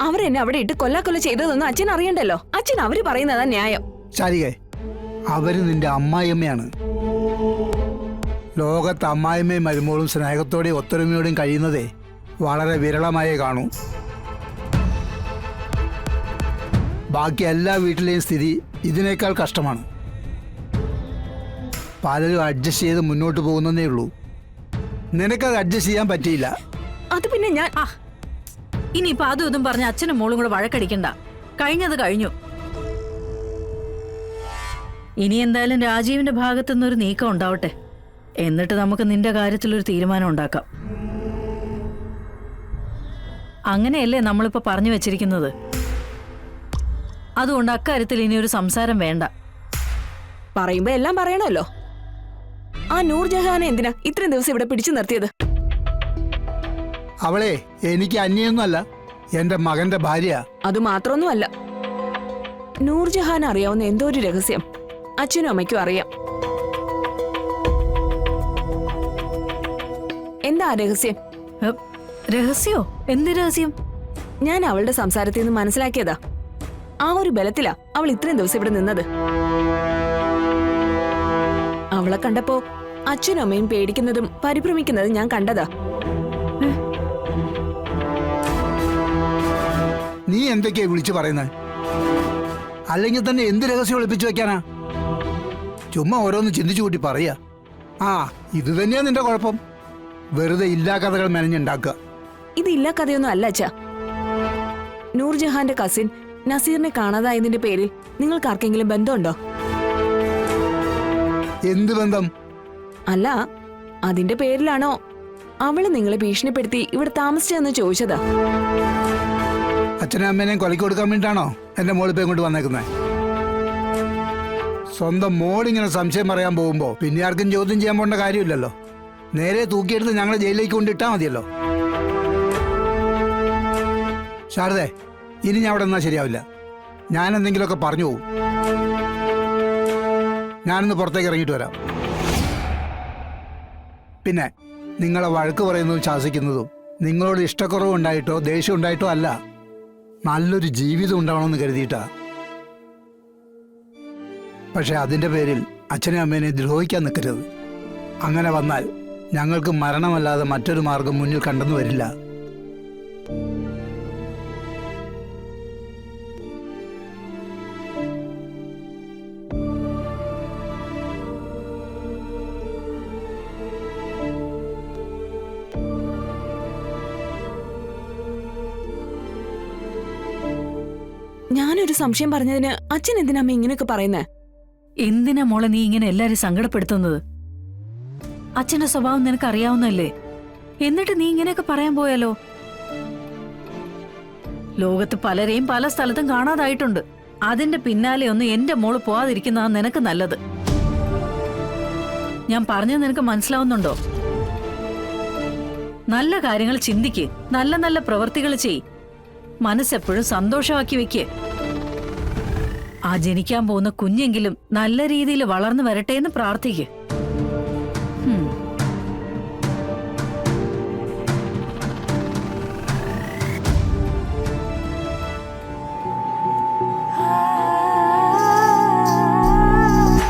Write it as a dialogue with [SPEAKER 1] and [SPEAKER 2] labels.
[SPEAKER 1] അവരെന്നെ അവിടെ ഇട്ട് കൊല്ലാക്കൊല്ല ചെയ്തതൊന്നും അച്ഛൻ അറിയണ്ടല്ലോ. അച്ഛൻ അവര് പറയുന്നതാ ന്യായം.
[SPEAKER 2] ശാരികേ, അവര് നിന്റെ അമ്മായിയമ്മയാണ്. ലോകത്ത് അമ്മായിമ്മയും മരുമോളും സ്നേഹത്തോടെയും ഒത്തൊരുമയോടെയും കഴിയുന്നതേ വളരെ വിരളമായേ കാണൂ. ബാക്കി എല്ലാ വീട്ടിലെയും സ്ഥിതി ഇതിനേക്കാൾ കഷ്ടമാണ്. പലരും അഡ്ജസ്റ്റ് ചെയ്ത് മുന്നോട്ട് പോകുന്നതേ ഉള്ളൂ. നിനക്കത് അഡ്ജസ്റ്റ് ചെയ്യാൻ പറ്റിയില്ല.
[SPEAKER 1] അത് പിന്നെ ഞാൻ
[SPEAKER 3] ഇനിയിപ്പോ അതും ഇതും പറഞ്ഞ അച്ഛനും മോളും കൂടെ വഴക്കടിക്കണ്ട. കഴിഞ്ഞത് കഴിഞ്ഞു. ഇനി എന്തായാലും രാജീവിന്റെ ഭാഗത്തുനിന്നൊരു നീക്കം ഉണ്ടാവട്ടെ. എന്നിട്ട് നമുക്ക് നിന്റെ കാര്യത്തിലൊരു തീരുമാനം ഉണ്ടാക്കാം. അങ്ങനെയല്ലേ നമ്മളിപ്പോ പറഞ്ഞു വെച്ചിരിക്കുന്നത്. അതുകൊണ്ട് അക്കാര്യത്തിൽ ഇനി ഒരു സംസാരം വേണ്ട.
[SPEAKER 1] പറയുമ്പോ എല്ലാം പറയണമല്ലോ. ആ നൂർജഹാനെ എന്തിനാ ഇത്രയും ദിവസം ഇവിടെ പിടിച്ചു നിർത്തിയത്?
[SPEAKER 2] അവളെ എനിക്ക് അന്യൊന്നുമല്ല, എന്റെ മകന്റെ ഭാര്യ.
[SPEAKER 1] അത് മാത്രമൊന്നുമല്ല, നൂർജഹാൻ അറിയാവുന്ന എന്തോ ഒരു രഹസ്യം അച്ഛനും അമ്മയ്ക്കും അറിയാം. എന്താ രഹസ്യം?
[SPEAKER 3] രഹസ്യോ? എന്ത് രഹസ്യം?
[SPEAKER 1] ഞാൻ അവളുടെ സംസാരത്തിൽ നിന്ന് മനസ്സിലാക്കിയതാ. ആ ഒരു ബലത്തിലാ അവൾ ഇത്രയും ദിവസം ഇവിടെ നിന്നത്. അവളെ കണ്ടപ്പോ അച്ഛനും അമ്മയും പേടിക്കുന്നതും പരിഭ്രമിക്കുന്നതും ഞാൻ കണ്ടതാ.
[SPEAKER 2] നീ എന്തൊക്കെയാ വിളിച്ചു പറയുന്നത്? അല്ലെങ്കിൽ തന്നെ എന്ത് രഹസ്യം ഒളിപ്പിച്ചു വെക്കാനാ? ചുമ്മാ ഓരോന്ന് ചിന്തിച്ചു കൂട്ടി പറയാ. ഇത് തന്നെയാ നിന്റെ കുഴപ്പം. വെറുതെ ഇല്ലാ കഥകൾ മെനഞ്ഞുണ്ടാക്കുക.
[SPEAKER 1] ഇത് ഇല്ലാ കഥയൊന്നും അല്ല അച്ഛാ. നൂർജഹാന്റെ കസിൻ നസീറിനെ കാണാതായതിന്റെ പേരിൽ നിങ്ങൾക്ക് ആർക്കെങ്കിലും ബന്ധമുണ്ടോ?
[SPEAKER 2] എന്ത് ബന്ധം?
[SPEAKER 1] അല്ല, അതിന്റെ പേരിലാണോ അവള് നിങ്ങളെ ഭീഷണിപ്പെടുത്തി ഇവിടെ താമസിച്ചതെന്ന് ചോദിച്ചതാ.
[SPEAKER 2] അച്ഛനും അമ്മേനെയും കൊലക്ക് കൊടുക്കാൻ വേണ്ടിട്ടാണോ എന്റെ മോളിപ്പോ ഇങ്ങോട്ട് വന്നേക്കുന്നത്? സ്വന്തം മോളിങ്ങനെ സംശയം പറയാൻ പോകുമ്പോ പിന്നെ ആർക്കും ചോദ്യം ചെയ്യാൻ പോകേണ്ട കാര്യമില്ലല്ലോ. നേരെ തൂക്കിയെടുത്ത് ഞങ്ങളെ ജയിലിലേക്ക് കൊണ്ടിട്ടാ മതിയല്ലോ. ശാരദേ, ഇനി ഞാൻ അവിടെ നിന്നാ ശരിയാവില്ല. ഞാൻ എന്തെങ്കിലുമൊക്കെ പറഞ്ഞു പോകും. ഞാനൊന്ന് പുറത്തേക്ക് ഇറങ്ങിയിട്ട് വരാം. പിന്നെ നിങ്ങളെ വഴക്ക് പറയുന്നതും ശാസിക്കുന്നതും നിങ്ങളോട് ഇഷ്ടക്കുറവ് ഉണ്ടായിട്ടോ ദേഷ്യം ഉണ്ടായിട്ടോ അല്ല, നല്ലൊരു ജീവിതം ഉണ്ടാവണമെന്ന് കരുതിയിട്ടാ. പക്ഷെ അതിൻ്റെ പേരിൽ അച്ഛനെയും അമ്മേനെ ദ്രോഹിക്കാൻ നിൽക്കരുത്. അങ്ങനെ വന്നാൽ ഞങ്ങൾക്ക് മരണമല്ലാതെ മറ്റൊരു മാർഗം മുന്നിൽ കണ്ടെന്നു വരില്ല.
[SPEAKER 1] ഞാനൊരു സംശയം പറഞ്ഞതിന് അച്ഛൻ എന്തിനാ ഇങ്ങനെയൊക്കെ പറയുന്നേ?
[SPEAKER 3] എന്തിനാ മോളെ നീ ഇങ്ങനെ എല്ലാരും സങ്കടപ്പെടുത്തുന്നത്? അച്ഛന്റെ സ്വഭാവം നിനക്ക് അറിയാവുന്നല്ലേ. എന്നിട്ട് നീ ഇങ്ങനെയൊക്കെ പറയാൻ പോയാലോ? ലോകത്ത് പലരെയും പല സ്ഥലത്തും കാണാതായിട്ടുണ്ട്. അതിന്റെ പിന്നാലെ ഒന്നും എന്റെ മോള് പോവാതിരിക്കുന്നതാ നിനക്ക് നല്ലത്. ഞാൻ പറഞ്ഞത് നിനക്ക് മനസ്സിലാവുന്നുണ്ടോ? നല്ല കാര്യങ്ങൾ ചിന്തിക്ക്, നല്ല നല്ല പ്രവൃത്തികൾ ചെയ്, മനസ്സെപ്പോഴും സന്തോഷമാക്കി വെക്ക്. ആ ജനിക്കാൻ പോകുന്ന കുഞ്ഞെങ്കിലും നല്ല രീതിയിൽ വളർന്നു വരട്ടെ എന്ന് പ്രാർത്ഥിക്ക്.